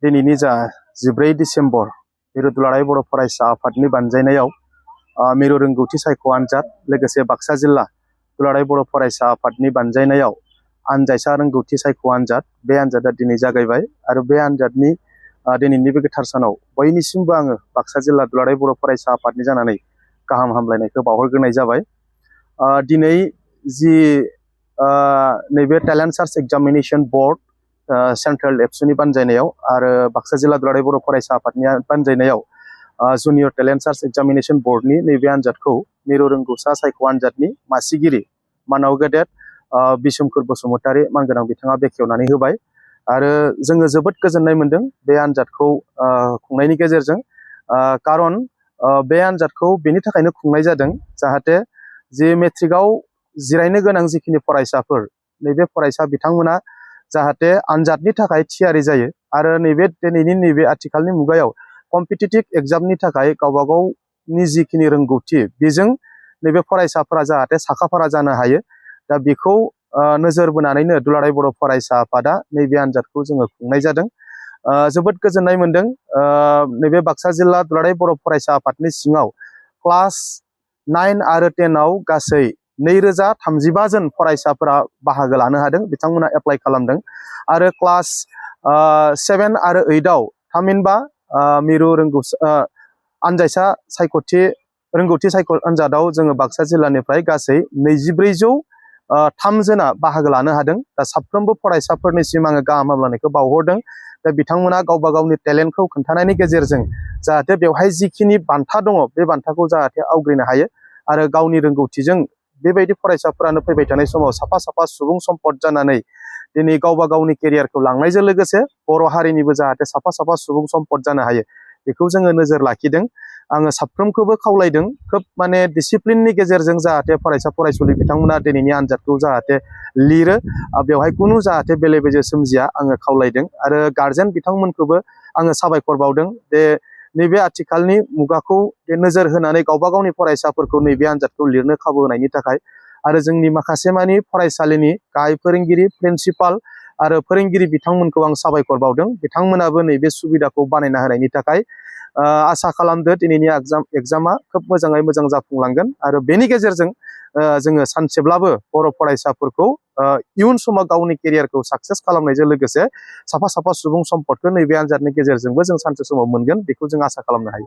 दिनैनि जा 14 डिसेम्बर मिरु दुलाराय बर' फरायसा आफादनि बानजायनायाव मिरु रोंगौथि सायख' आनजाद लोगोसे बाक्सा जिल्ला दुलाराय बर' फरायसा आफादनि बानजायनायाव आनजायसा रोंगौथि सायख' आनजाद बे आनजादा दिनै जागायबाय आरो बे आनजादनि दिनैनि बे गोथार सानाव बयनिसिमबो आङो बाक्सा जिल्ला दुलाराय बर' फरायसा आफादनि जानानै गाहाम हामलायनायखौ बावहरग्रोनाय जाबाय। दिनै जि नैबे talent search examination board Central एबसुनि बानजायनायाव आरो बाक्सा जिल्ला दुलाराय बर' फरायसा आफादनि बानजायनायाव जुनियर टेलेन्ट सार्च एग्जामिनेशन बोर्डनि नैबे आनजादखौ मिरु रोंगौसा सायख' आनजादनि मासिगिरि मानाव गेदेर बिसुमखुर बसुमतारी मानगोनां बिथाङा बेखेवनानै होबाय आरो जोङो जोबोद गोजोननाय मोनदों बे आनजादखौ खुंनायनि गेजेरजों। खारन बे आनजादखौ बेनि थाखायनो खुंनाय जादों जाहाथे जे मेट्रिकआव जिरायनो गोनां जिखिनि फरायसाफोर नैबे फरायसा बिथांमोना जाहाथे आनजादनि थाखाय थियारि जायो आरो नैबे दिनैनि नैबे आथिखालनि मुगायाव कम्पिटिटिभ एग्जामनि थाखाय गावबा गावनि जिखिनि रोंगौथि बेजों नैबे फरायसाफोरा जाहाथे साखाफारा जानो हायो। दा बेखौ नोजोर बोनानैनो दुलाराय बर' फरायसा आफादा नैबे आनजादखौ जोङो खुंनाय जादों। जोबोद गोजोननाय मोनदों। नैबे बाक्सा जिल्ला दुलाराय बर' फरायसा आफादनि सिङाव क्लास 9 आरो 10 गासै 2035 जन फरायसाफोरा बाहागो लानो हादों, बिथांमोना एप्लाइ खालामदों आरो क्लास 7 आरो 8 थामहिनबा मिरु आनजायसा सायख'थि रोंगौथि सायख' आनजादाव जोङो बाक्सा जिल्लानिफ्राय गासै 2403 जना बाहागो लानो हादों। दा साफ्रोमबो फरायसाफोरनिसिम आङो गाहाम हामलायनायखौ बावहरदों। दा बिथांमोना गावबा गावनि टेलेन्टखौ खोन्थानायनि गेजेरजों जाहाथे बेवहाय जिखिनि बान्था दङ बे बान्थाखौ जाहाथे आवग्रिनो हायो आरो गावनि रोंगौथिजों बेबायदि फरायसाफोरानो फैबाय थानाय समाव साफा साफा सुबुं सम्पद जानानै दिनै गावबा गावनि केरियारखौ लांनायजों लोगोसे बर' हारिनिबो जाहाथे साफा साफा सुबुं सम्पद जानो हायो बेखौ जोङो नोजोर लाखिदों। आङो साफ्रोमखौबो खावलायदों खोब माने डिसिप्लिननि गेजेरजों जाहाथे फरायसा फरायसुलि बिथांमोना दिनैनि आनजादखौ जाहाथे लिरो, बेवहाय खुनु जाहाथे बेले बेजे सोमजिया आङो खावलायदों आरो गार्जेन बिथांमोनखौबो आङो साबायखर बावदों जे नैबे आथिखालनि मुगाखौ नोजोर होनानै गावबा गावनि फरायसाफोरखौ नैबे आनजादखौ लिरनो खाबु होनायनि थाखाय आरो जोंनि माखासे मानि फरायसालिनि गाहाय फोरोंगिरि प्रिन्सिपाल आरो फोरोंगिरि बिथांमोनखौ आं साबायखर बावदों। बिथांमोनाबो नैबे सुबिदाखौ बानायना होनायनि थाखाय आसा खालामदो दिनैनि एग्जामा खोब मोजाङै मोजां जाफुंलांगोन आरो बेनि गेजेरजों जोङो सानसेब्लाबो बर' फरायसाफोरखौ इयुन समाव गावनि केरियारखौ साक्सेस खालामनायजों लोगोसे साफा साफा सुबुं सम्पदखौ नैबे आनजादनि गेजेरजोंबो जों सानसे समाव मोनगोन बेखौ जों आसा खालामनो हायो।